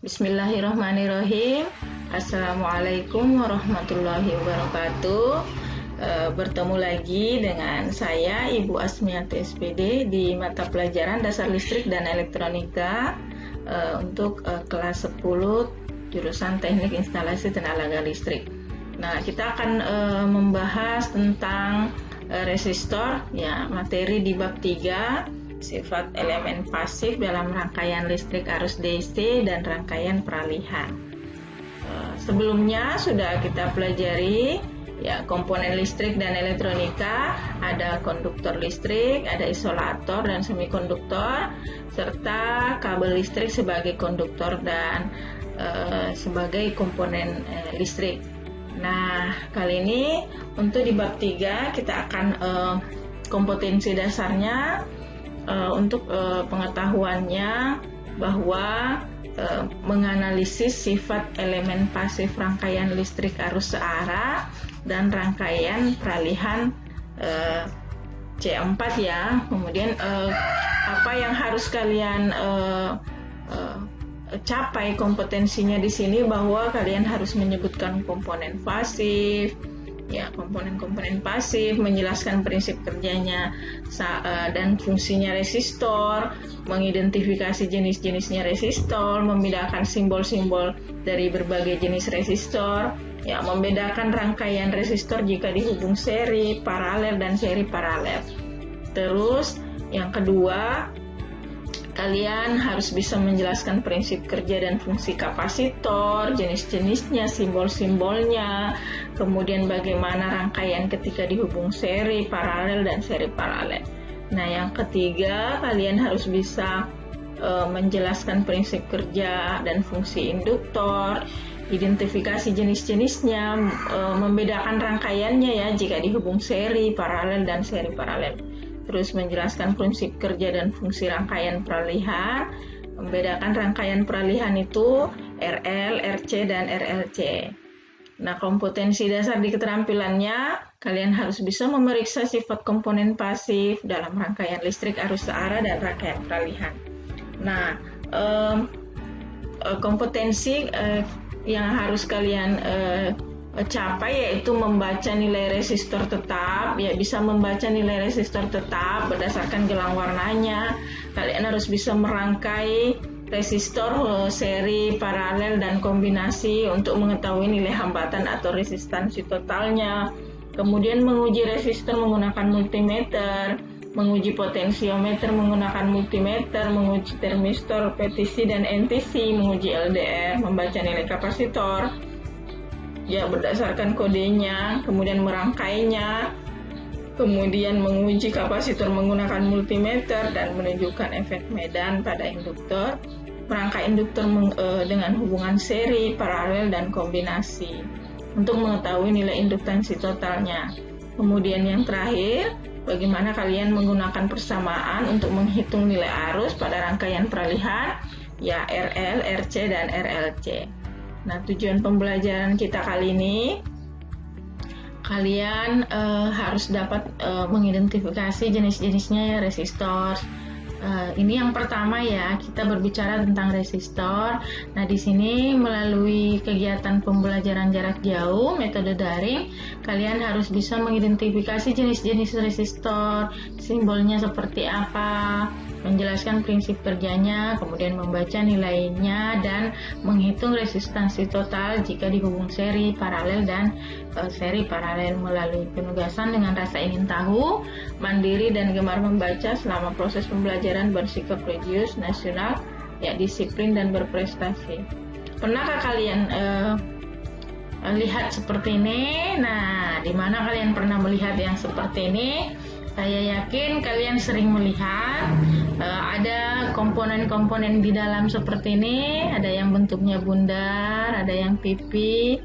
Bismillahirrahmanirrahim. Assalamualaikum warahmatullahi wabarakatuh. Bertemu lagi dengan saya Ibu Asmiati SPD di mata pelajaran Dasar Listrik dan Elektronika untuk kelas 10 jurusan Teknik Instalasi Tenaga Listrik. Nah, kita akan membahas tentang resistor, ya, materi di bab 3, sifat elemen pasif dalam rangkaian listrik arus DC dan rangkaian peralihan. Sebelumnya sudah kita pelajari, ya, komponen listrik dan elektronika, ada konduktor listrik, ada isolator dan semikonduktor, serta kabel listrik sebagai konduktor dan sebagai komponen listrik. Nah, kali ini untuk di bab 3 kita akan kompetensi dasarnya untuk pengetahuannya bahwa menganalisis sifat elemen pasif rangkaian listrik arus searah dan rangkaian peralihan C4, ya. Kemudian apa yang harus kalian capai kompetensinya di sini, bahwa kalian harus menyebutkan komponen pasif, ya, komponen-komponen pasif, menjelaskan prinsip kerjanya dan fungsinya resistor, mengidentifikasi jenis-jenisnya resistor, membedakan simbol-simbol dari berbagai jenis resistor, ya, membedakan rangkaian resistor jika dihubung seri, paralel, dan seri paralel. Terus yang kedua, kalian harus bisa menjelaskan prinsip kerja dan fungsi kapasitor, jenis-jenisnya, simbol-simbolnya, kemudian bagaimana rangkaian ketika dihubung seri, paralel, dan seri paralel. Nah, yang ketiga, kalian harus bisa menjelaskan prinsip kerja dan fungsi induktor, identifikasi jenis-jenisnya, membedakan rangkaiannya, ya, jika dihubung seri, paralel, dan seri paralel. Terus menjelaskan prinsip kerja dan fungsi rangkaian peralihan, membedakan rangkaian peralihan itu RL, RC, dan RLC. Nah, kompetensi dasar di keterampilannya, kalian harus bisa memeriksa sifat komponen pasif dalam rangkaian listrik arus searah dan rangkaian peralihan. Nah, kompetensi yang harus kalian capai yaitu membaca nilai resistor tetap, ya, bisa membaca nilai resistor tetap berdasarkan gelang warnanya. Kalian harus bisa merangkai resistor seri, paralel, dan kombinasi untuk mengetahui nilai hambatan atau resistansi totalnya. Kemudian menguji resistor menggunakan multimeter, menguji potensiometer menggunakan multimeter, menguji termistor, PTC dan NTC, menguji LDR, membaca nilai kapasitor, ya, berdasarkan kodenya, kemudian merangkainya, kemudian menguji kapasitor menggunakan multimeter dan menunjukkan efek medan pada induktor, merangkai induktor dengan hubungan seri, paralel, dan kombinasi untuk mengetahui nilai induktansi totalnya. Kemudian yang terakhir, bagaimana kalian menggunakan persamaan untuk menghitung nilai arus pada rangkaian peralihan, ya, RL, RC, dan RLC. Nah, tujuan pembelajaran kita kali ini, kalian harus dapat mengidentifikasi jenis-jenisnya, ya, resistor. Ini yang pertama, ya, kita berbicara tentang resistor. Nah, di sini melalui kegiatan pembelajaran jarak jauh, metode daring, kalian harus bisa mengidentifikasi jenis-jenis resistor, simbolnya seperti apa, menjelaskan prinsip kerjanya, kemudian membaca nilainya, dan menghitung resistansi total jika dihubung seri, paralel, dan seri paralel. Melalui penugasan dengan rasa ingin tahu, mandiri, dan gemar membaca selama proses pembelajaran bersikap religius, nasional, ya, disiplin, dan berprestasi. Pernahkah kalian lihat seperti ini? Nah, di mana kalian pernah melihat yang seperti ini? Saya yakin kalian sering melihat ada komponen-komponen di dalam seperti ini, ada yang bentuknya bundar, ada yang pipi.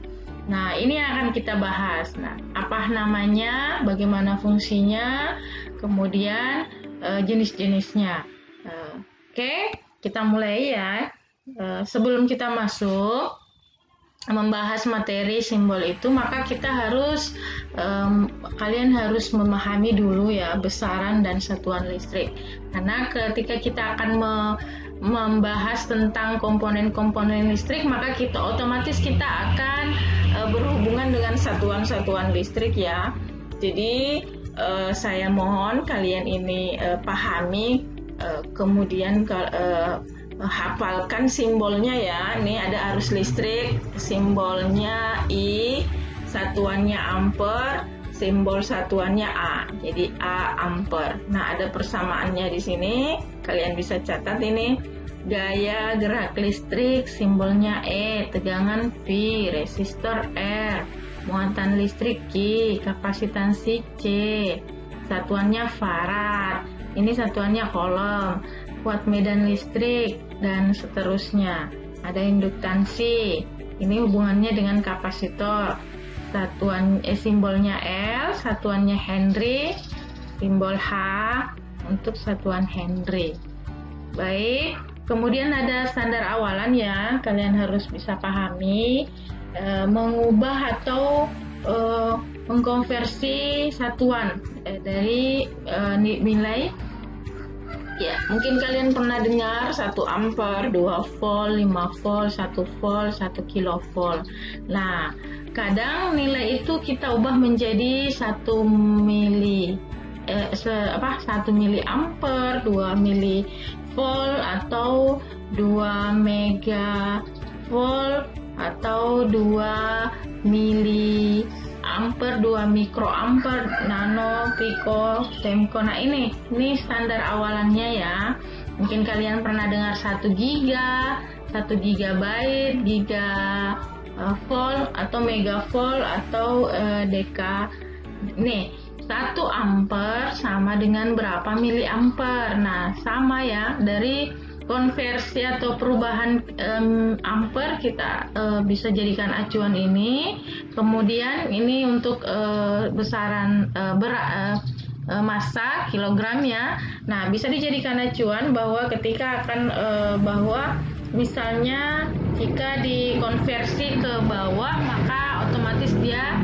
Nah, ini yang akan kita bahas. Nah, apa namanya, bagaimana fungsinya, kemudian jenis-jenisnya. Oke, kita mulai, ya. Sebelum kita masuk membahas materi simbol itu, maka kita harus kalian harus memahami dulu, ya, besaran dan satuan listrik. Karena ketika kita akan membahas tentang komponen-komponen listrik, maka otomatis kita akan berhubungan dengan satuan-satuan listrik ya. Jadi saya mohon kalian ini pahami, kemudian hafalkan simbolnya ya. Ini ada arus listrik, simbolnya I, satuannya ampere, simbol satuannya A. Jadi A ampere. Nah, ada persamaannya di sini. Kalian bisa catat ini. Gaya gerak listrik simbolnya E, tegangan V, resistor R, muatan listrik Q, kapasitansi C, satuannya farad. Ini satuannya coulomb, kuat medan listrik, dan seterusnya. Ada induktansi. Ini hubungannya dengan kapasitor. Simbolnya L, satuannya Henry, simbol H untuk satuan Henry. Baik, kemudian ada standar awalan ya, kalian harus bisa pahami, mengubah atau mengkonversi satuan dari nilai. Ya, mungkin kalian pernah dengar 1 ampere, 2 volt, 5 volt, 1 volt, 1 kilovolt. Nah, kadang nilai itu kita ubah menjadi 1 miliampere, 2 milivolt, atau 2 megavolt, atau 2 miliampere, 2 mikroampere, nano, pico, femco. Nah, ini standar awalannya ya. Mungkin kalian pernah dengar 1 giga, 1 gigabyte, volt, atau megavolt, atau deka. Nih, 1 ampere sama dengan berapa miliampere. Nah, sama ya, dari konversi atau perubahan ampere kita bisa jadikan acuan ini. Kemudian ini untuk besaran massa kilogram ya. Nah, bisa dijadikan acuan bahwa ketika akan bahwa misalnya jika dikonversi ke bawah maka otomatis dia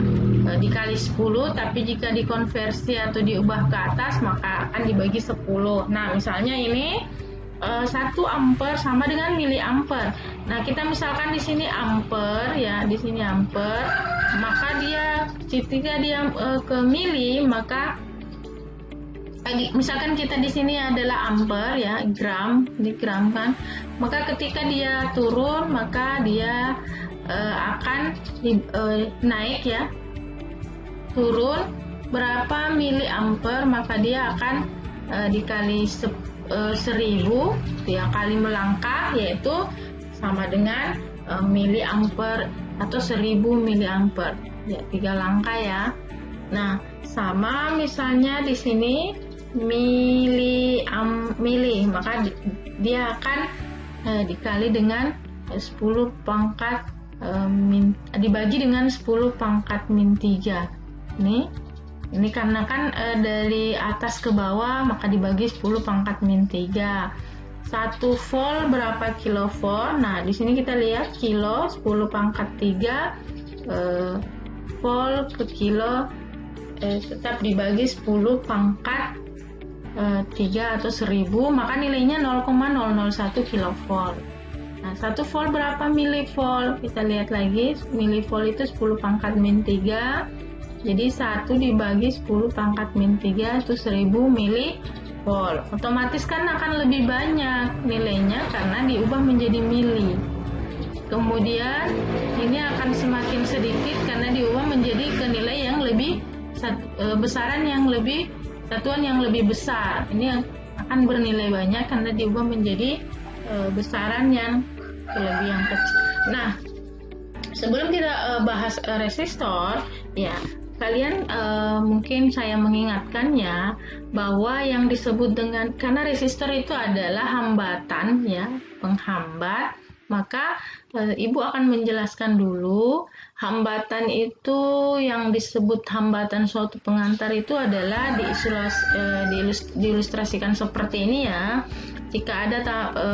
dikali 10, tapi jika dikonversi atau diubah ke atas maka akan dibagi 10. Nah, misalnya ini 1 ampere sama dengan miliampere. Nah, kita misalkan di sini ampere ya, di sini ampere, maka dia ketika dia ke mili, maka misalkan kita di sini adalah ampere ya, gram, di gram kan. Maka ketika dia turun, maka dia akan naik ya. Turun berapa miliampere, maka dia akan dikali 1000, dia kali melangkah, yaitu sama dengan miliampere atau 1000 miliampere. Ya, 3 langkah ya. Nah, sama misalnya di sini mili, maka dia akan dikali dengan 10 pangkat dibagi dengan 10 pangkat min 3. Ini karena kan dari atas ke bawah maka dibagi 10 pangkat min 3. 1 volt berapa kilovolt? Nah, di sini kita lihat kilo 10 pangkat 3 volt ke kilo tetap dibagi 10 pangkat 3 atau 1000, maka nilainya 0,001 kilovolt. Nah, 1 volt berapa milivolt? Kita lihat lagi, milivolt itu 10 pangkat min 3. Jadi 1 dibagi 10 pangkat min 3 itu 1000 milivolt. Otomatis kan akan lebih banyak nilainya karena diubah menjadi mili. Kemudian ini akan semakin sedikit karena diubah menjadi ke nilai yang lebih besaran yang lebih, satuan yang lebih besar. Ini akan bernilai banyak karena diubah menjadi besaran yang lebih yang kecil. Nah, sebelum kita bahas resistor, ya kalian mungkin saya mengingatkannya bahwa yang disebut dengan, karena resistor itu adalah hambatan ya, penghambat, maka Ibu akan menjelaskan dulu hambatan itu, yang disebut hambatan suatu pengantar itu adalah diilustrasikan seperti ini ya. Jika ada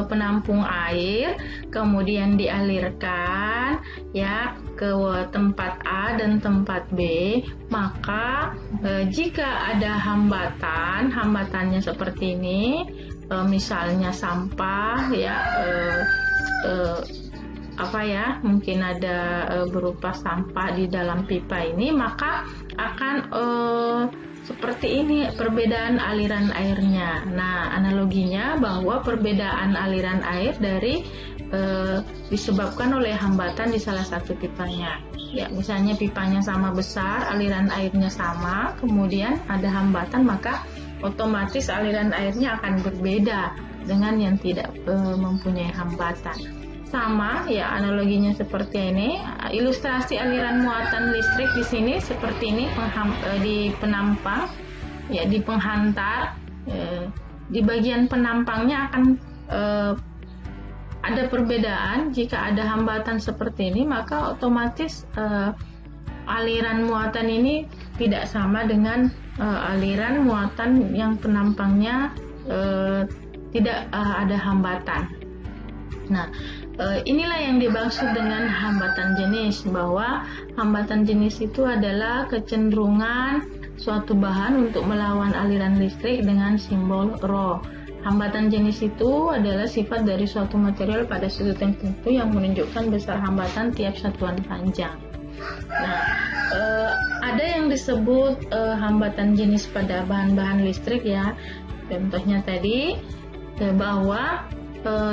penampung air kemudian dialirkan hambatan ya ke tempat A dan tempat B, maka jika ada hambatannya seperti ini, misalnya sampah ya, mungkin ada berupa sampah di dalam pipa ini, maka akan seperti ini perbedaan aliran airnya. Nah, analoginya bahwa perbedaan aliran air disebabkan oleh hambatan di salah satu pipanya. Ya, misalnya pipanya sama besar, aliran airnya sama, kemudian ada hambatan, maka otomatis aliran airnya akan berbeda dengan yang tidak mempunyai hambatan. Sama ya, analoginya seperti ini. Ilustrasi aliran muatan listrik di sini seperti ini, di penampang ya, di penghantar, di bagian penampangnya akan ada perbedaan. Jika ada hambatan seperti ini, maka otomatis aliran muatan ini tidak sama dengan aliran muatan yang penampangnya tidak ada hambatan. Nah, inilah yang dimaksud dengan hambatan jenis, bahwa hambatan jenis itu adalah kecenderungan suatu bahan untuk melawan aliran listrik dengan simbol Rho. Hambatan jenis itu adalah sifat dari suatu material pada sudut tertentu yang menunjukkan besar hambatan tiap satuan panjang. Nah, ada yang disebut hambatan jenis pada bahan-bahan listrik ya. Contohnya tadi bahwa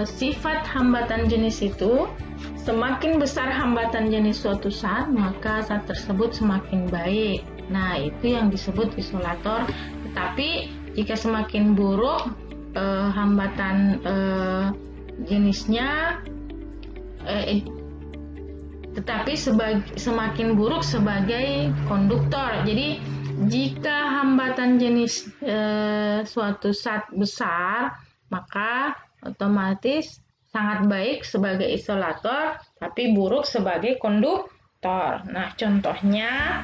sifat hambatan jenis itu, semakin besar hambatan jenis suatu zat, maka zat tersebut semakin baik. Nah, itu yang disebut isolator. Tetapi jika semakin buruk hambatan jenisnya, tetapi semakin buruk sebagai konduktor. Jadi jika hambatan jenis suatu zat besar, maka otomatis sangat baik sebagai isolator, tapi buruk sebagai konduktor. Nah, contohnya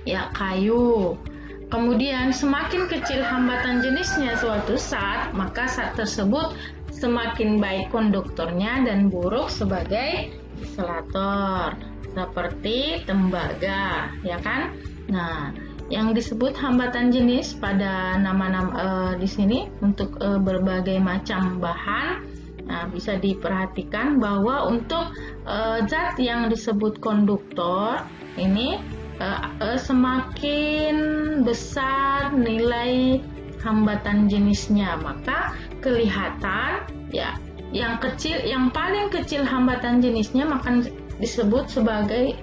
ya kayu. Kemudian semakin kecil hambatan jenisnya suatu zat, maka zat tersebut semakin baik konduktornya dan buruk sebagai isolator. Seperti tembaga, ya kan? Nah, yang disebut hambatan jenis pada nama-nama di sini untuk berbagai macam bahan. Nah, bisa diperhatikan bahwa untuk zat yang disebut konduktor ini semakin besar nilai hambatan jenisnya, maka kelihatan ya yang paling kecil hambatan jenisnya maka disebut sebagai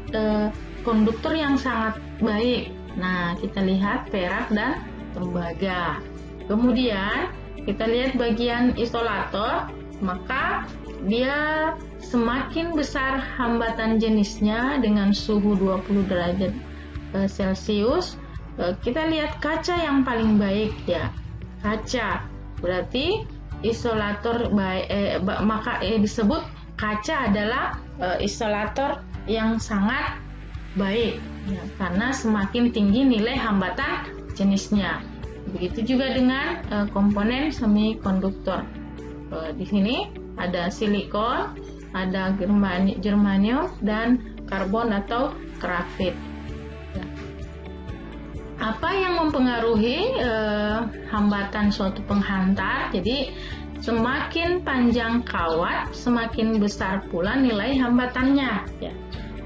konduktor yang sangat baik. Nah, kita lihat perak dan tembaga. Kemudian kita lihat bagian isolator, maka dia semakin besar hambatan jenisnya dengan suhu 20 derajat Celcius. Kita lihat kaca yang paling baik ya. Kaca berarti isolator baik, maka disebut kaca adalah isolator yang sangat baik ya, karena semakin tinggi nilai hambatan jenisnya. Begitu juga dengan komponen semikonduktor. Di sini ada silikon, ada germanium dan karbon atau grafit. Ya. Apa yang mempengaruhi hambatan suatu penghantar? Jadi semakin panjang kawat, semakin besar pula nilai hambatannya. Ya.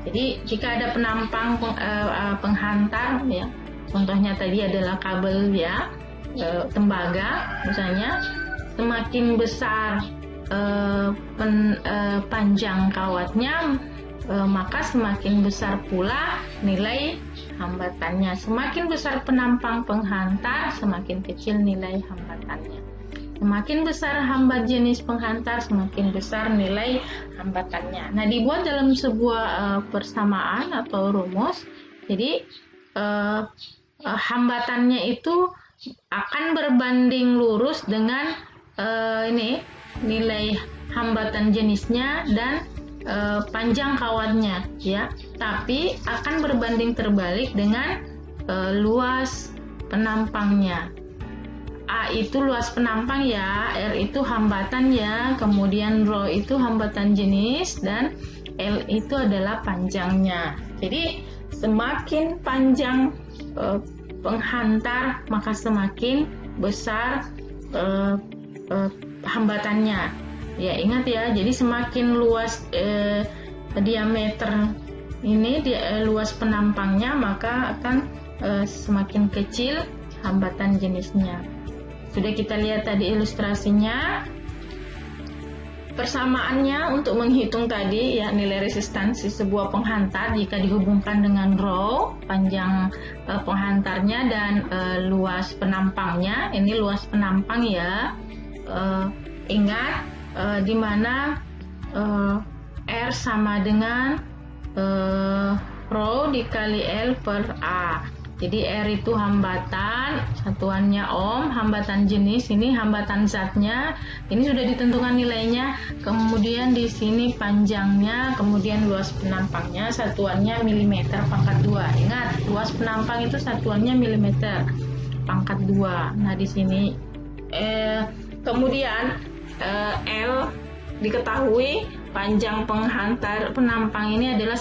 Jadi jika ada penampang penghantar, ya, contohnya tadi adalah kabel ya, tembaga misalnya, semakin besar panjang kawatnya, maka semakin besar pula nilai hambatannya. Semakin besar penampang penghantar, semakin kecil nilai hambatannya. Semakin besar hambat jenis penghantar, semakin besar nilai hambatannya. Nah, dibuat dalam sebuah persamaan atau rumus. Jadi hambatannya itu akan berbanding lurus dengan nilai hambatan jenisnya dan panjang kawatnya, ya. Tapi akan berbanding terbalik dengan luas penampangnya. A itu luas penampang ya, R itu hambatan ya, kemudian Rho itu hambatan jenis, dan L itu adalah panjangnya. Jadi semakin panjang penghantar, maka semakin besar hambatannya. Ya, ingat ya, jadi semakin luas diameter ini, luas penampangnya, maka akan semakin kecil hambatan jenisnya. Sudah kita lihat tadi ilustrasinya. Persamaannya untuk menghitung tadi ya, nilai resistansi sebuah penghantar jika dihubungkan dengan rho, panjang penghantarnya, dan luas penampangnya. Ini luas penampang ya. Ingat di mana R sama dengan rho dikali L per A. Jadi R itu hambatan, satuannya ohm, hambatan jenis, ini hambatan zatnya, ini sudah ditentukan nilainya. Kemudian di sini panjangnya, kemudian luas penampangnya, satuannya milimeter pangkat 2. Ingat, luas penampang itu satuannya milimeter pangkat 2. Nah, di sini kemudian L diketahui panjang penampang ini adalah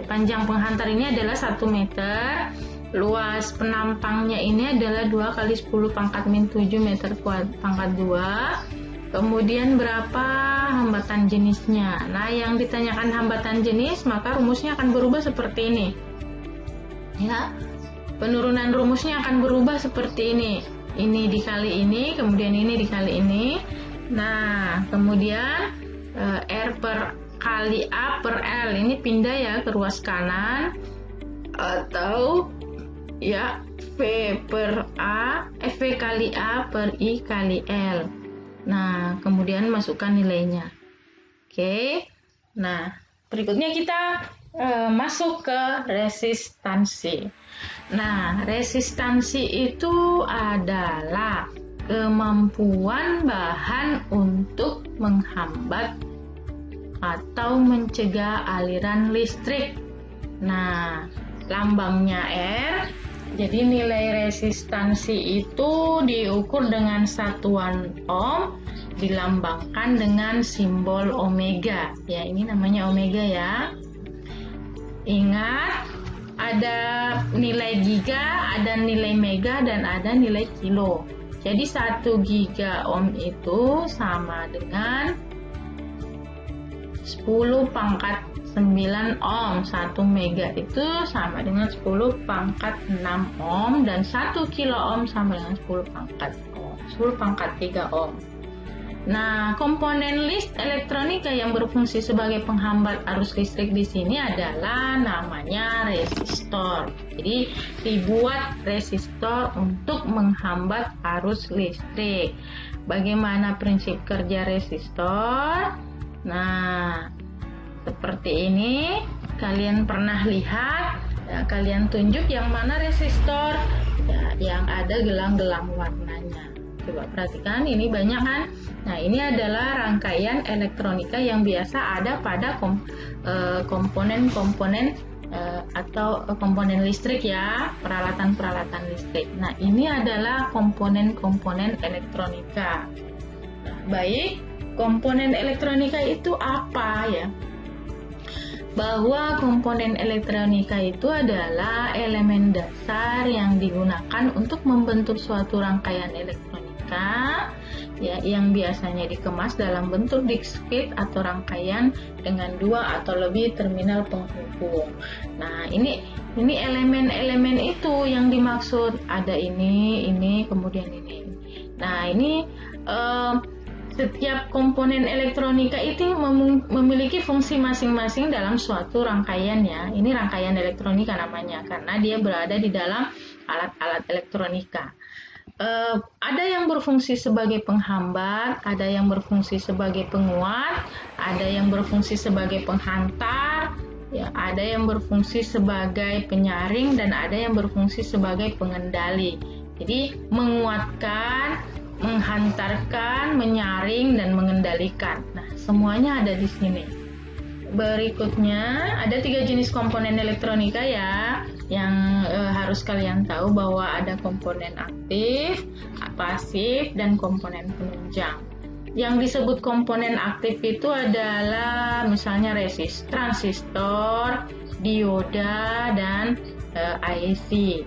panjang penghantar ini adalah 1 meter. Luas penampangnya ini adalah 2 kali 10 pangkat min 7 meter pangkat 2. Kemudian berapa hambatan jenisnya? Nah, yang ditanyakan hambatan jenis, maka rumusnya akan berubah seperti ini. Ya, penurunan rumusnya akan berubah seperti ini. Ini dikali ini, kemudian ini dikali ini. Nah, kemudian R per kali A per L ini pindah ya ke ruas kanan, atau ya V per A, V kali A per I kali L. Nah, kemudian masukkan nilainya. Oke. Nah, berikutnya kita masuk ke resistansi. Nah, resistansi itu adalah kemampuan bahan untuk menghambat atau mencegah aliran listrik. Nah, lambangnya R. Jadi nilai resistansi itu diukur dengan satuan ohm, dilambangkan dengan simbol omega. Ya, ini namanya omega ya. Ingat, ada nilai giga, ada nilai mega, dan ada nilai kilo. Jadi 1 giga ohm itu sama dengan 10 pangkat 9 ohm. 1 mega itu sama dengan 10 pangkat 6 ohm, dan 1 kilo ohm sama dengan 10 pangkat 3 ohm. Nah, komponen elektronika yang berfungsi sebagai penghambat arus listrik di sini adalah namanya resistor. Jadi dibuat resistor untuk menghambat arus listrik. Bagaimana prinsip kerja resistor? Nah, seperti ini, kalian pernah lihat, ya, kalian tunjuk yang mana resistor, ya, yang ada gelang-gelang warnanya. Coba perhatikan, ini banyak kan? Nah, ini adalah rangkaian elektronika yang biasa ada pada komponen-komponen atau komponen listrik ya, peralatan-peralatan listrik. Nah, ini adalah komponen-komponen elektronika. Nah, baik, komponen elektronika itu apa ya? Bahwa komponen elektronika itu adalah elemen dasar yang digunakan untuk membentuk suatu rangkaian elektronika ya, yang biasanya dikemas dalam bentuk discrete atau rangkaian dengan 2 atau lebih terminal penghubung. Nah, ini elemen-elemen itu yang dimaksud. Ada ini, kemudian ini. Nah, ini setiap komponen elektronika itu memiliki fungsi masing-masing dalam suatu rangkaian ya. Ini rangkaian elektronika namanya karena dia berada di dalam alat-alat elektronika. Ada yang berfungsi sebagai penghambat, ada yang berfungsi sebagai penguat, ada yang berfungsi sebagai penghantar, ya, ada yang berfungsi sebagai penyaring, dan ada yang berfungsi sebagai pengendali. Jadi menguatkan, menghantarkan, menyaring, dan mengendalikan. Nah, semuanya ada di sini. Berikutnya ada 3 jenis komponen elektronika ya, yang harus kalian tahu bahwa ada komponen aktif, pasif, dan komponen penunjang. Yang disebut komponen aktif itu adalah misalnya transistor, dioda, dan IC.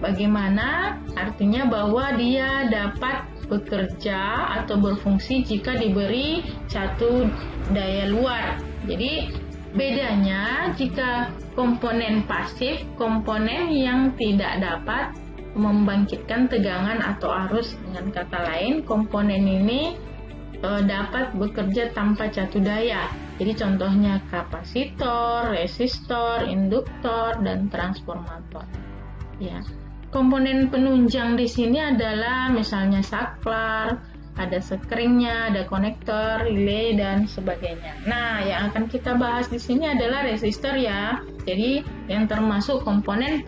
Bagaimana? Artinya bahwa dia dapat bekerja atau berfungsi jika diberi satu daya luar. Jadi bedanya jika komponen pasif, komponen yang tidak dapat membangkitkan tegangan atau arus. Dengan kata lain, komponen ini dapat bekerja tanpa catu daya. Jadi contohnya kapasitor, resistor, induktor, dan transformator. Ya. Komponen penunjang di sini adalah misalnya saklar, ada sekringnya, ada konektor, relay, dan sebagainya. Nah, yang akan kita bahas di sini adalah resistor ya. Jadi yang termasuk komponen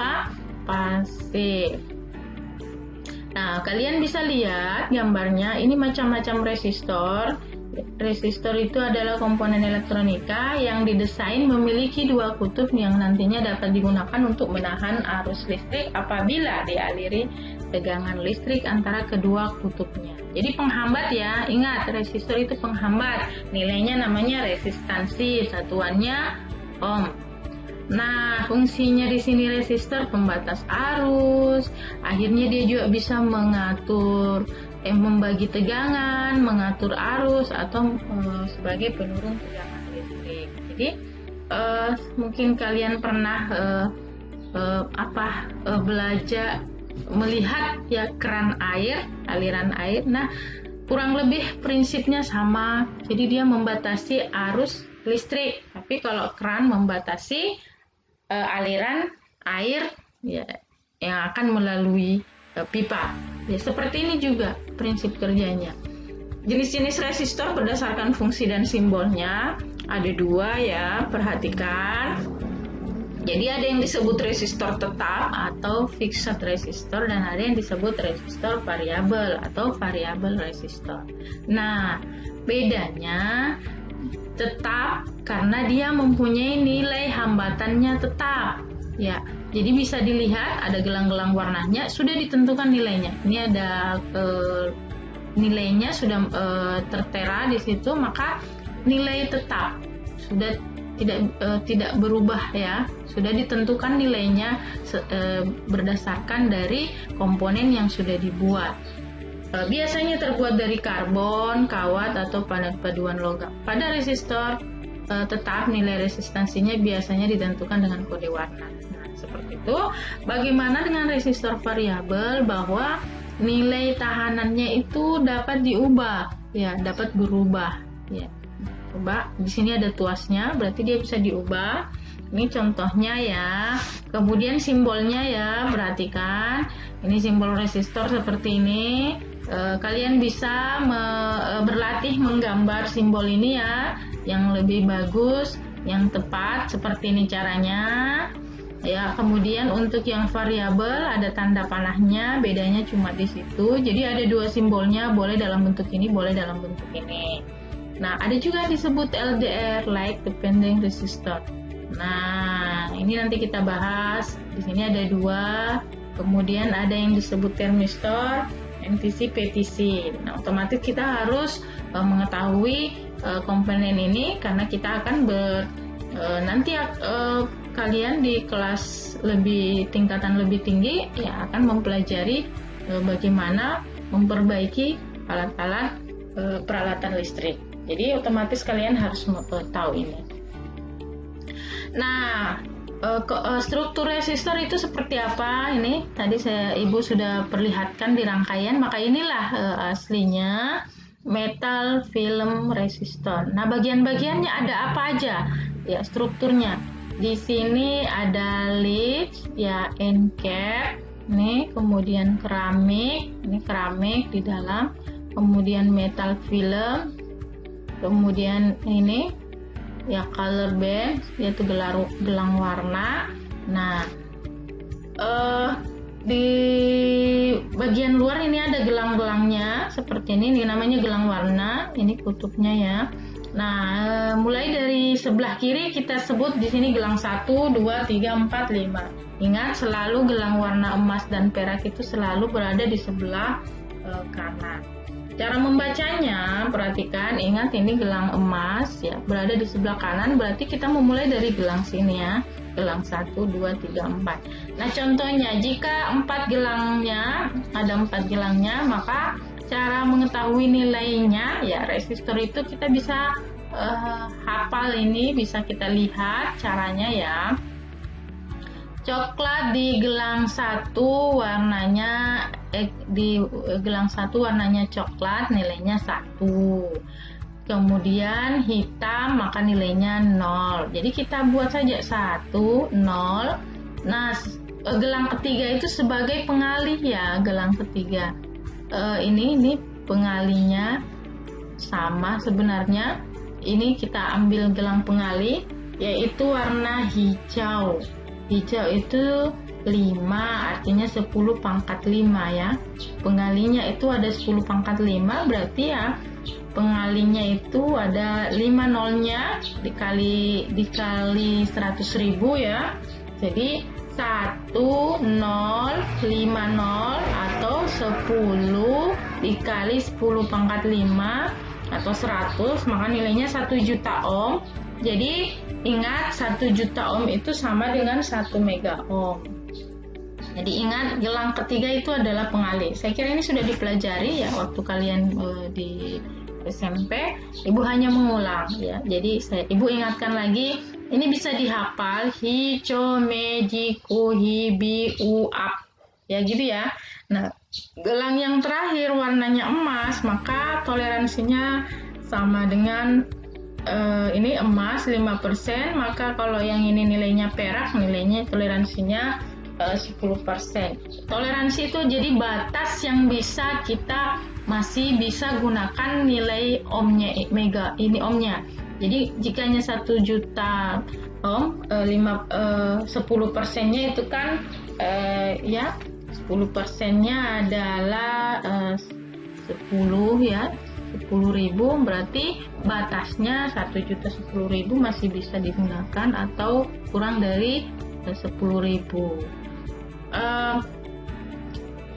pasif. Nah, kalian bisa lihat gambarnya, ini macam-macam resistor. Resistor itu adalah komponen elektronika yang didesain memiliki dua kutub yang nantinya dapat digunakan untuk menahan arus listrik apabila dialiri tegangan listrik antara kedua kutubnya. Jadi penghambat ya, ingat resistor itu penghambat. Nilainya namanya resistansi, satuannya ohm. Nah, fungsinya di sini resistor pembatas arus. Akhirnya dia juga bisa mengatur, membagi tegangan, mengatur arus atau sebagai penurun tegangan listrik. Jadi mungkin kalian pernah belajar melihat ya keran air, aliran air. Nah, kurang lebih prinsipnya sama. Jadi dia membatasi arus listrik. Tapi kalau keran membatasi aliran air ya, yang akan melalui pipa. Ya, seperti ini juga prinsip kerjanya. Jenis-jenis resistor berdasarkan fungsi dan simbolnya ada dua ya, perhatikan. Jadi ada yang disebut resistor tetap atau fixed resistor, dan ada yang disebut resistor variabel atau variabel resistor. Nah, bedanya tetap karena dia mempunyai nilai hambatannya tetap ya. Jadi bisa dilihat ada gelang-gelang warnanya, sudah ditentukan nilainya. Ini ada nilainya sudah tertera di situ, maka nilai tetap sudah tidak berubah ya. Sudah ditentukan nilainya berdasarkan dari komponen yang sudah dibuat. Biasanya terbuat dari karbon, kawat, atau paduan logam. Pada resistor tetap nilai resistansinya biasanya ditentukan dengan kode warna. Nah, seperti itu. Bagaimana dengan resistor variabel? Bahwa nilai tahanannya itu dapat diubah, ya, dapat berubah. Ya, coba di sini ada tuasnya, berarti dia bisa diubah. Ini contohnya ya. Kemudian simbolnya ya, perhatikan. Ini simbol resistor seperti ini. Kalian bisa berlatih menggambar simbol ini ya, yang lebih bagus, yang tepat, seperti ini caranya ya. Kemudian untuk yang variabel ada tanda panahnya, bedanya cuma di situ. Jadi ada dua simbolnya, boleh dalam bentuk ini, boleh dalam bentuk ini. Nah, ada juga disebut LDR, like depending resistor. Nah, ini nanti kita bahas. Di sini ada dua. Kemudian ada yang disebut termistor, NTC, PTC. Nah, otomatis kita harus mengetahui komponen ini karena kita akan nanti kalian di kelas tingkatan lebih tinggi ya akan mempelajari bagaimana memperbaiki alat-alat peralatan listrik. Jadi otomatis kalian harus tahu ini. Nah, struktur resistor itu seperti apa? Ini tadi Ibu sudah perlihatkan di rangkaian, maka inilah aslinya metal film resistor. Nah, bagian-bagiannya ada apa aja? Ya, strukturnya. Di sini ada lead, ya, end cap, nih, kemudian keramik, ini keramik di dalam, kemudian metal film, kemudian ini ya color band, yaitu gelang warna. Nah, di bagian luar ini ada gelang-gelangnya seperti ini namanya gelang warna, ini kutubnya ya. Nah, mulai dari sebelah kiri kita sebut di sini gelang 1, 2, 3, 4, 5. Ingat, selalu gelang warna emas dan perak itu selalu berada di sebelah kanan. Cara membacanya, perhatikan, ingat ini gelang emas ya, berada di sebelah kanan, berarti kita memulai dari gelang sini ya. Gelang 1, 2, 3, 4. Nah, contohnya jika 4 gelangnya, ada 4 gelangnya, maka cara mengetahui nilainya ya, resistor itu kita bisa hafal ini, bisa kita lihat caranya ya. Coklat di gelang 1 warnanya di gelang 1 warnanya coklat, nilainya 1. Kemudian hitam maka nilainya 0. Jadi kita buat saja 1, 0. Nah, gelang ketiga itu sebagai pengalih ya, gelang ketiga. Ini pengalinya sama sebenarnya. Ini kita ambil gelang pengalih yaitu warna hijau. Hijau itu 5, artinya 10 pangkat 5 ya. Pengalinya itu ada 10 pangkat 5, berarti ya pengalinya itu ada 5 nolnya dikali 100.000 ya. Jadi 1, 0, 5 nol atau 10 dikali 10 pangkat 5 atau 100, maka nilainya 1 juta ohm. Jadi ingat 1 juta ohm itu sama dengan 1 mega ohm. Jadi ingat gelang ketiga itu adalah pengalih. Saya kira ini sudah dipelajari ya waktu kalian di SMP. Ibu hanya mengulang ya. Jadi Ibu ingatkan lagi. Ini bisa dihafal hi, cho, me, ji, ku, hi, bi, u, ap. Ya gitu ya. Nah, gelang yang terakhir warnanya emas, maka toleransinya sama dengan ini emas 5%, maka kalau yang ini nilainya perak, nilainya toleransinya 10%. Toleransi itu jadi batas yang bisa kita masih bisa gunakan nilai ohmnya, mega ini ohmnya. Jadi jikanya 1 juta ohm, 10%-nya itu kan ya 10%-nya adalah 10 ya. 10.000, berarti batasnya 1.010.000 masih bisa digunakan atau kurang dari 10.000.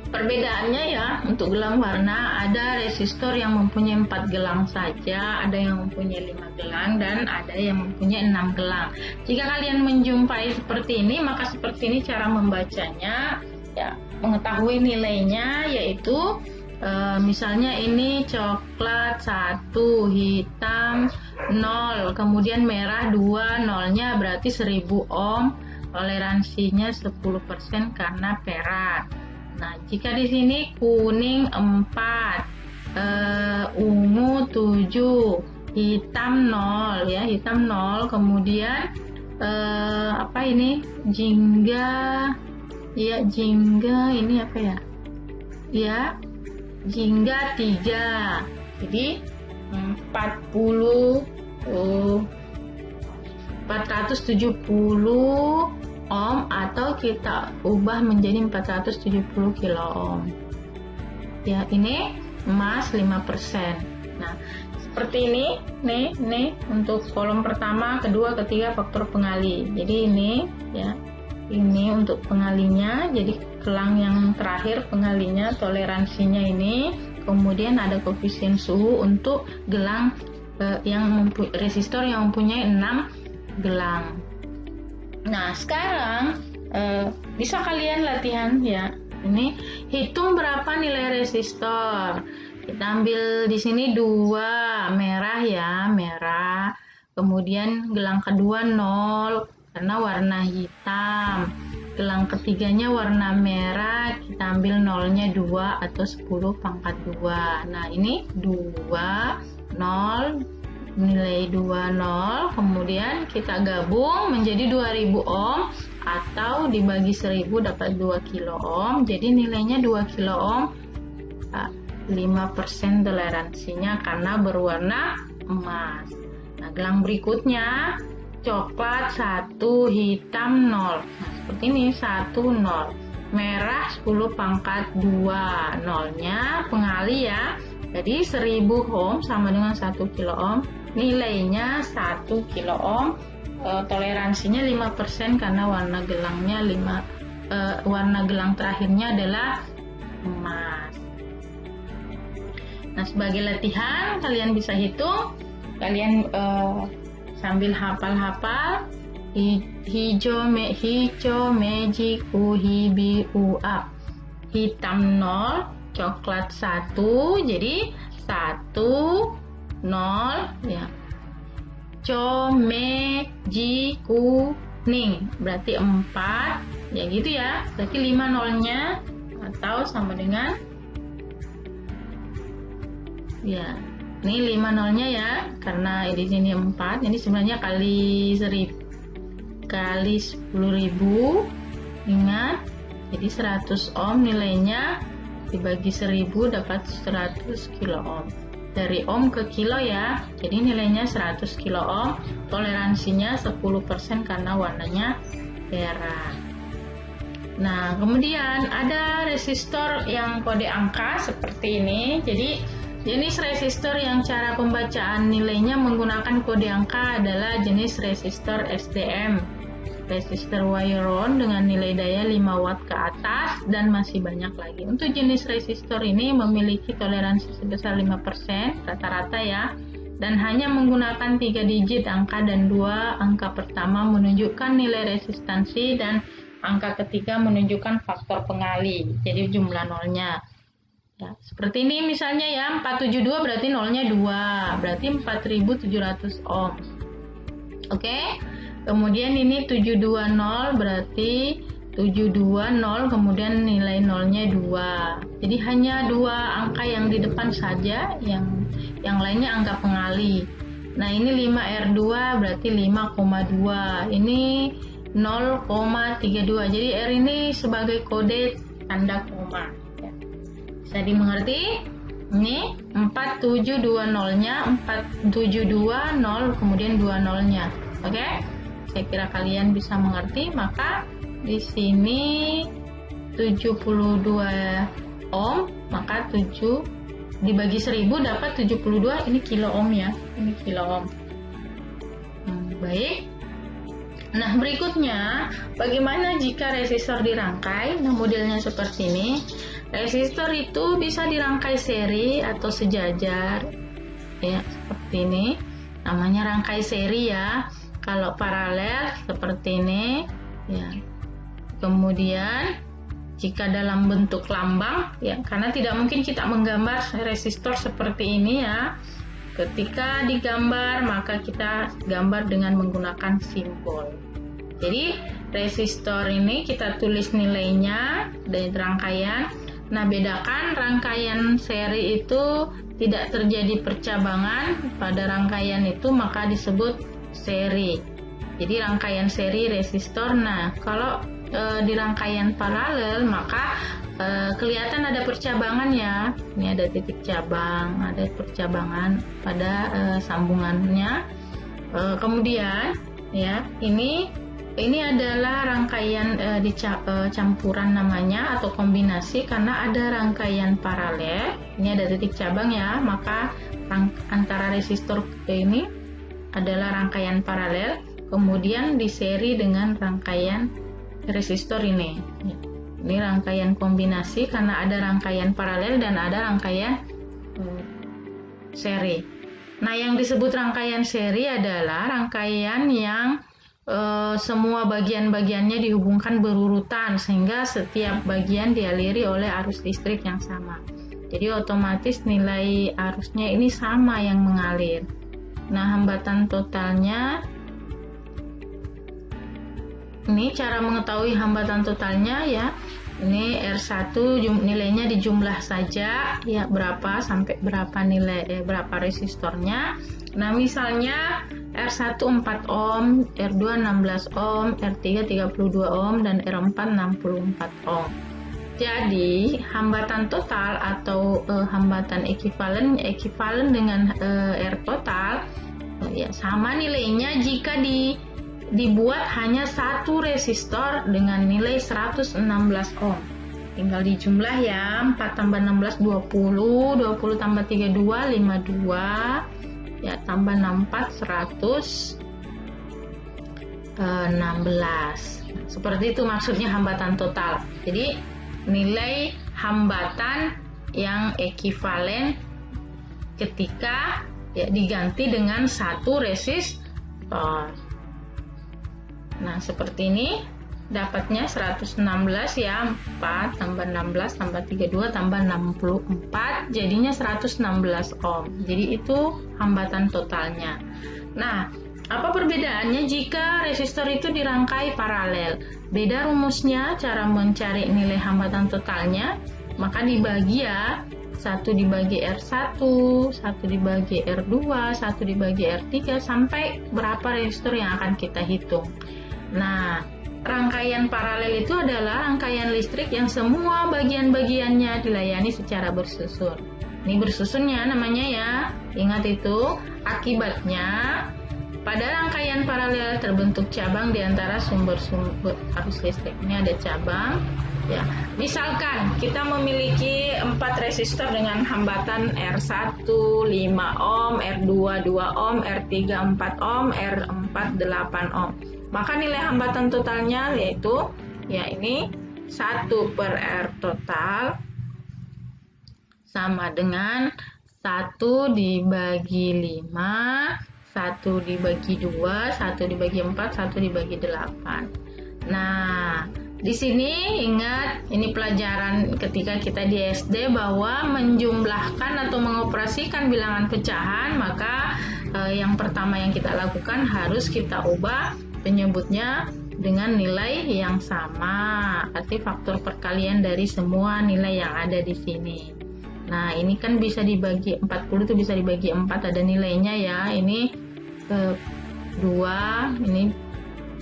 Perbedaannya ya, untuk gelang warna ada resistor yang mempunyai 4 gelang saja, ada yang mempunyai 5 gelang, dan ada yang mempunyai 6 gelang. Jika kalian menjumpai seperti ini, maka seperti ini cara membacanya ya, mengetahui nilainya yaitu misalnya ini coklat 1, hitam 0, kemudian merah 2, nolnya berarti 1000 ohm, toleransinya 10% karena perak. Nah, jika di sini kuning 4, ungu 7, hitam 0 ya, hitam 0, kemudian apa ini? Jingga ya, jingga ini apa ya? Ya, jingga 3. Jadi 470 ohm atau kita ubah menjadi 470 kilo ohm. Ya, ini emas 5%. Nah, seperti ini nih untuk kolom pertama, kedua, ketiga faktor pengalih. Jadi ini ya. Ini untuk pengalinya, jadi gelang yang terakhir pengalinya, toleransinya ini, kemudian ada koefisien suhu untuk gelang resistor yang mempunyai 6 gelang. Nah, sekarang bisa kalian latihan ya. Ini hitung berapa nilai resistor. Kita ambil di sini 2 merah ya, merah. Kemudian gelang kedua 0 karena warna hitam. Gelang ketiganya warna merah, kita ambil nolnya 2 atau 10 pangkat 2. Nah, ini 2, 0, nilai 2, 0, kemudian kita gabung menjadi 2000 ohm atau dibagi 1000 dapat 2 kilo ohm. Jadi nilainya 2 kilo ohm, 5% toleransinya karena berwarna emas. Nah, gelang berikutnya coklat 1, hitam 0. Nah, seperti ini 1, 0. Merah 10 pangkat 2. Nolnya pengalih ya. Jadi 1000 ohm sama dengan 1 kilo ohm. Nilainya 1 kilo ohm. Toleransinya 5% karena warna gelangnya warna gelang terakhirnya adalah emas. Nah, sebagai latihan kalian bisa hitung, kalian sambil hafal-hafal hijau magic uhibi uap, hitam 0, coklat 1, jadi 1 0 ya. Meji kuning berarti 4 ya, gitu ya, berarti 5 nolnya atau sama dengan ya, ini 5 nolnya ya, karena di sini 4, ini sebenarnya kali 1000 kali 10.000, ingat, jadi 100 ohm nilainya dibagi 1000 dapat 100 kilo ohm. Dari ohm ke kilo ya, jadi nilainya 100 kilo ohm, toleransinya 10% karena warnanya merah. Nah, kemudian ada resistor yang kode angka seperti ini. Jadi jenis resistor yang cara pembacaan nilainya menggunakan kode angka adalah jenis resistor SDM, resistor wire on dengan nilai daya 5 watt ke atas, dan masih banyak lagi. Untuk jenis resistor ini memiliki toleransi sebesar 5% rata-rata ya, dan hanya menggunakan 3 digit angka dan 2 angka pertama menunjukkan nilai resistansi dan angka ketiga menunjukkan faktor pengali, jadi jumlah nolnya. Ya, seperti ini misalnya ya, 472 berarti nolnya 2, berarti 4700 ohm. Oke. Kemudian ini 720 berarti 720, kemudian nilai nolnya 2. Jadi hanya 2 angka yang di depan saja, yang lainnya angka pengali. Nah, ini 5R2 berarti 5,2. Ini 0,32. Jadi R ini sebagai kode tanda koma. Ya. Bisa dimengerti? Ini 4720-nya, 4720 kemudian 2 nolnya. Oke? Saya kira kalian bisa mengerti. Maka di sini 72 ohm, maka 7 dibagi 1000 dapat 72, ini kilo ohm ya. Ini kilo ohm. Baik. Nah, berikutnya, bagaimana jika resistor dirangkai? Nah, modelnya seperti ini. Resistor itu bisa dirangkai seri atau sejajar. Ya, seperti ini. Namanya rangkai seri ya. Kalau paralel seperti ini, ya. Kemudian, jika dalam bentuk lambang, ya, karena tidak mungkin kita menggambar resistor seperti ini ya. Ketika digambar, maka kita gambar dengan menggunakan simbol. Jadi resistor ini kita tulis nilainya dari rangkaian. Nah, bedakan rangkaian seri itu tidak terjadi percabangan pada rangkaian itu, maka disebut seri. Jadi rangkaian seri resistor. Nah, kalau di rangkaian paralel maka kelihatan ada percabangan ya. Ini ada titik cabang, ada percabangan pada sambungannya. Kemudian ya, ini adalah rangkaian campuran namanya atau kombinasi, karena ada rangkaian paralel. Ini ada titik cabang ya, maka antara resistor ini adalah rangkaian paralel, kemudian diseri dengan rangkaian resistor ini. Ini rangkaian kombinasi karena ada rangkaian paralel dan ada rangkaian seri. Nah, yang disebut rangkaian seri adalah rangkaian yang semua bagian-bagiannya dihubungkan berurutan sehingga setiap bagian dialiri oleh arus listrik yang sama. Jadi otomatis nilai arusnya ini sama yang mengalir. Nah, hambatan totalnya, ini cara mengetahui hambatan totalnya ya. Ini R1 nilainya dijumlah saja ya, berapa sampai berapa nilai berapa resistornya. Nah, misalnya R1 4 ohm, R2 16 ohm, R3 32 ohm dan R4 64 ohm. Jadi hambatan total atau hambatan ekuivalen dengan R total ya sama nilainya jika dibuat hanya satu resistor dengan nilai 116 ohm. Tinggal dijumlah ya, 4 tambah 16 20, 20 tambah 32 52, ya tambah 64 116. Seperti itu maksudnya hambatan total. Jadi nilai hambatan yang ekuivalen ketika ya diganti dengan satu resistor. Nah, seperti ini dapatnya 116 ya, 4 tambah 16 tambah 32 tambah 64 jadinya 116 ohm. Jadi itu hambatan totalnya. Nah, apa perbedaannya jika resistor itu dirangkai paralel? Beda rumusnya, cara mencari nilai hambatan totalnya, maka dibagi ya, 1 dibagi R1, 1 dibagi R2, 1 dibagi R3, sampai berapa resistor yang akan kita hitung. Nah, rangkaian paralel itu adalah rangkaian listrik yang semua bagian-bagiannya dilayani secara bersusun. Ini bersusunnya namanya ya, ingat itu. Akibatnya, pada rangkaian paralel terbentuk cabang di antara sumber-sumber arus listrik. Ini ada cabang. Ya, misalkan kita memiliki 4 resistor dengan hambatan R1 5 ohm, R2 2 ohm, R3 4 ohm, R4 8 ohm. Maka nilai hambatan totalnya yaitu ya ini 1 per R total sama dengan 1 dibagi 5, 1 dibagi 2, 1 dibagi 4, 1 dibagi 8. Nah, di sini ingat, ini pelajaran ketika kita di SD bahwa menjumlahkan atau mengoperasikan bilangan pecahan, maka yang pertama yang kita lakukan harus kita ubah penyebutnya dengan nilai yang sama, arti faktor perkalian dari semua nilai yang ada di sini. Nah, ini kan bisa dibagi 40 itu bisa dibagi 4, ada nilainya ya. Ini 2, ini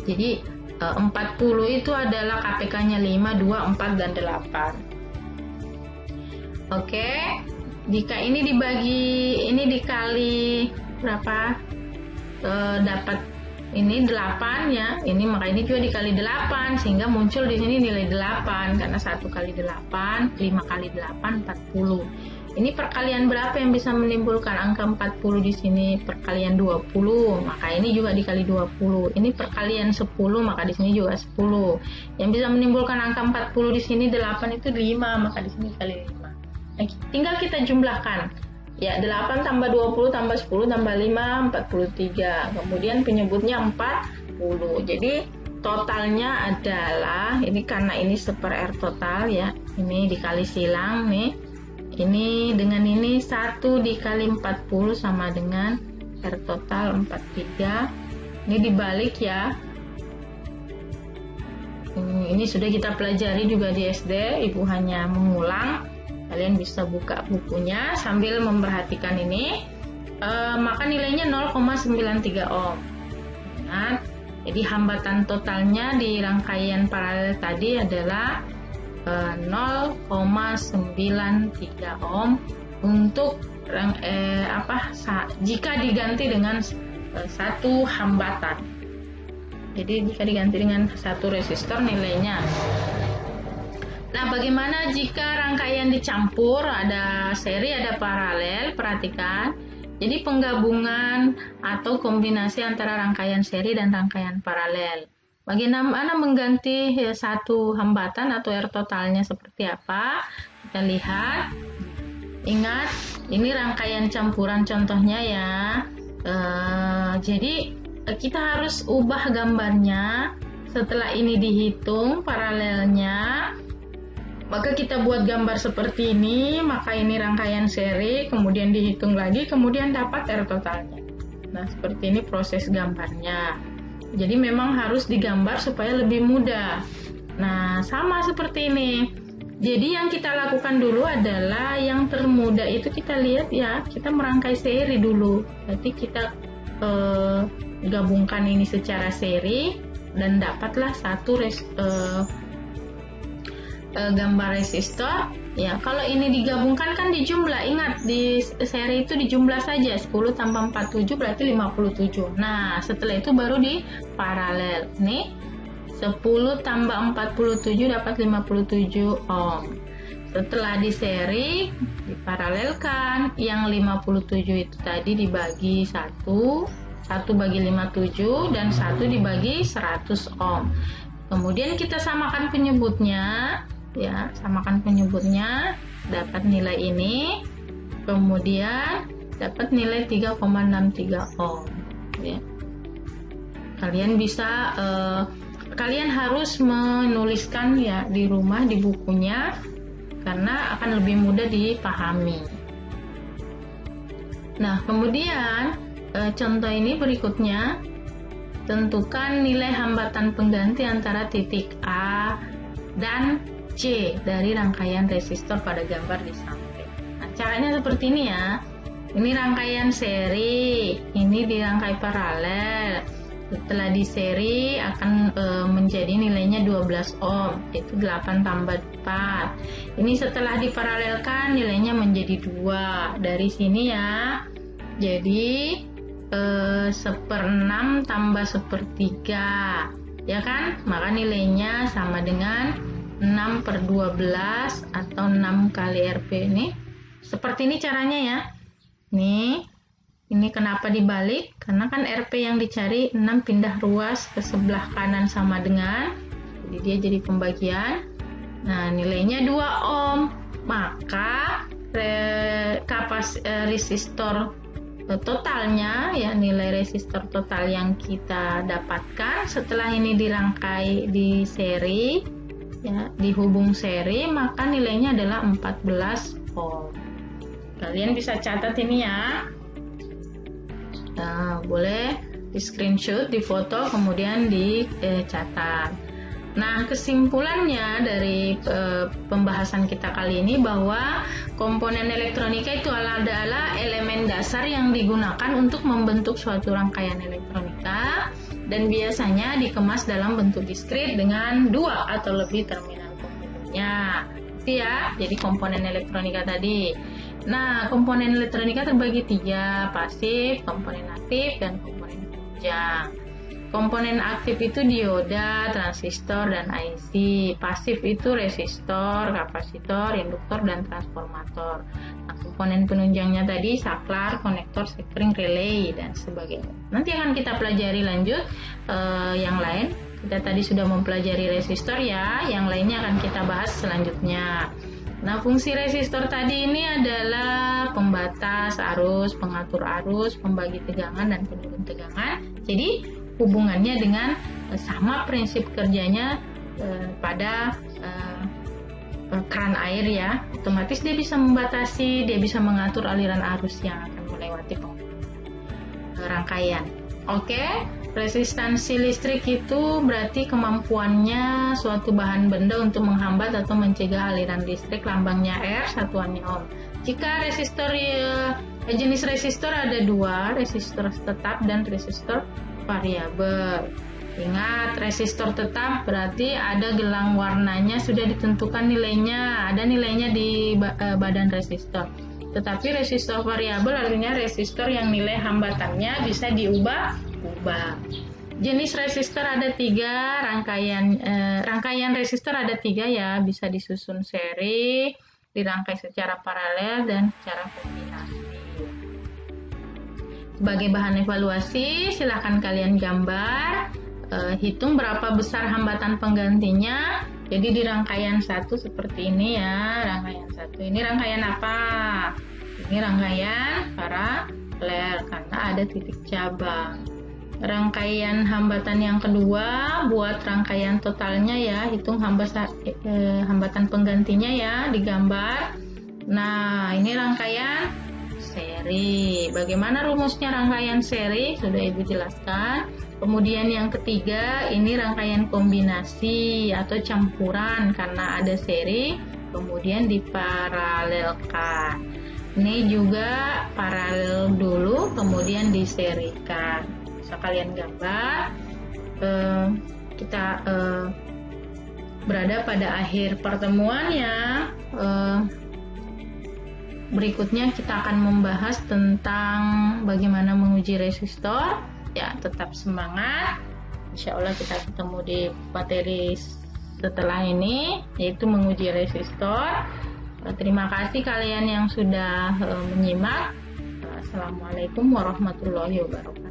jadi 40 itu adalah KPK-nya 5, 2, 4, dan 8. Oke, jika ini dikali berapa? Dapat ini 8 ya, ini maka ini juga dikali 8 sehingga muncul di sini nilai 8 karena 1 kali 8, 5 kali 8, 40. Ini perkalian berapa yang bisa menimbulkan angka 40 di sini? Perkalian 20, maka ini juga dikali 20. Ini perkalian 10, maka di sini juga 10. Yang bisa menimbulkan angka 40 di sini 8 itu 5, maka di sini dikali 5. Nah, tinggal kita jumlahkan. Ya, 8 tambah 20 tambah 10 tambah 5, 43. Kemudian penyebutnya 40. Jadi totalnya adalah, ini karena ini 1 per R total ya, ini dikali silang nih. Ini dengan ini 1 dikali 40 sama dengan R total 43. Ini dibalik ya. Ini sudah kita pelajari juga di SD, Ibu hanya mengulang. Kalian bisa buka bukunya sambil memperhatikan ini. Maka nilainya 0,93 ohm. Nah, jadi hambatan totalnya di rangkaian paralel tadi adalah 0,93 ohm untuk jika diganti dengan satu hambatan. Jadi jika diganti dengan satu resistor nilainya. Nah, bagaimana jika rangkaian dicampur, ada seri, ada paralel? Perhatikan. Jadi penggabungan atau kombinasi antara rangkaian seri dan rangkaian paralel. Bagaimana mengganti satu hambatan atau R totalnya seperti apa? Kita lihat. Ingat, ini rangkaian campuran contohnya ya. Jadi kita harus ubah gambarnya. Setelah ini dihitung paralelnya, maka kita buat gambar seperti ini. Maka ini rangkaian seri, kemudian dihitung lagi, kemudian dapat R totalnya. Nah, seperti ini proses gambarnya. Jadi memang harus digambar supaya lebih mudah. Nah, sama seperti ini. Jadi yang kita lakukan dulu adalah yang termudah itu kita lihat ya, kita merangkai seri dulu. Berarti kita gabungkan ini secara seri dan dapatlah satu gambar resistor. Ya, kalau ini digabungkan kan dijumlah. Ingat, di seri itu dijumlah saja. 10 tambah 47 berarti 57. Nah, setelah itu baru di paralel. Nih, 10 tambah 47 dapat 57 ohm. Setelah di seri, diparalelkan. Yang 57 itu tadi dibagi 1 bagi 57, dan 1 dibagi 100 ohm. Kemudian kita samakan penyebutnya. Ya, samakan penyebutnya, dapat nilai ini. Kemudian dapat nilai 3,63 ohm ya. Kalian harus menuliskan ya di rumah di bukunya karena akan lebih mudah dipahami. Nah, kemudian contoh ini berikutnya, tentukan nilai hambatan pengganti antara titik A dan C dari rangkaian resistor pada gambar di samping. Nah, caranya seperti ini ya. Ini rangkaian seri, ini dirangkai paralel. Setelah di seri akan menjadi nilainya 12 ohm, yaitu 8 tambah 4. Ini setelah diparalelkan nilainya menjadi 2. Dari sini ya, jadi 1/6 tambah 1/3, ya kan? Maka nilainya sama dengan 6/12 atau 6 kali RP ini. Seperti ini caranya ya. Ini kenapa dibalik? Karena kan RP yang dicari 6 pindah ruas ke sebelah kanan sama dengan, jadi dia jadi pembagian. Nah, nilainya 2 ohm. Maka resistor totalnya ya, nilai resistor total yang kita dapatkan setelah ini dirangkai di seri ya, dihubung seri, maka nilainya adalah 14 ohm. Kalian bisa catat ini ya. Nah, boleh di screenshot, di foto, kemudian dicatat. Nah, kesimpulannya dari pembahasan kita kali ini bahwa komponen elektronika itu adalah elemen dasar yang digunakan untuk membentuk suatu rangkaian elektronika dan biasanya dikemas dalam bentuk diskrit dengan 2 atau lebih terminal komponennya. Itu ya, jadi komponen elektronika tadi. Nah, komponen elektronika terbagi 3, pasif, komponen aktif, dan komponen penunjang. Komponen aktif itu dioda, transistor, dan IC. Pasif itu resistor, kapasitor, induktor, dan transformator. Nah, komponen penunjangnya tadi saklar, konektor, sekring, relay, dan sebagainya. Nanti akan kita pelajari lanjut yang lain. Kita tadi sudah mempelajari resistor ya, yang lainnya akan kita bahas selanjutnya. Nah, fungsi resistor tadi ini adalah pembatas arus, pengatur arus, pembagi tegangan, dan penurun tegangan. Jadi, hubungannya dengan sama prinsip kerjanya pada keran air ya. Otomatis dia bisa membatasi, dia bisa mengatur aliran arus yang akan melewati rangkaian. Oke, resistansi listrik itu berarti kemampuannya suatu bahan benda untuk menghambat atau mencegah aliran listrik, lambangnya R, satuannya ohm. Jika resistor jenis resistor ada 2, resistor tetap dan resistor variabel. Ingat, resistor tetap berarti ada gelang warnanya sudah ditentukan nilainya, ada nilainya di badan resistor. Tetapi resistor variabel artinya resistor yang nilai hambatannya bisa diubah-ubah. Jenis resistor ada 3, rangkaian resistor ada 3 ya, bisa disusun seri, dirangkai secara paralel, dan secara kombinasi. Sebagai bahan evaluasi, silakan kalian gambar, hitung berapa besar hambatan penggantinya. Jadi di rangkaian 1 seperti ini ya, rangkaian 1 ini rangkaian apa? Ini rangkaian paralel karena ada titik cabang. Rangkaian hambatan yang kedua, buat rangkaian totalnya ya, hitung hambatan penggantinya ya, digambar. Nah, ini rangkaian seri. Bagaimana rumusnya rangkaian seri? Sudah Ibu jelaskan. Kemudian yang ketiga, ini rangkaian kombinasi atau campuran karena ada seri, kemudian diparalelkan. Ini juga paralel dulu, kemudian diserikan. Bisa kalian gambar. Kita berada pada akhir pertemuan ya. Berikutnya kita akan membahas tentang bagaimana menguji resistor. Ya, tetap semangat. Insya Allah kita ketemu di materi setelah ini, yaitu menguji resistor. Terima kasih kalian yang sudah menyimak. Assalamualaikum warahmatullahi wabarakatuh.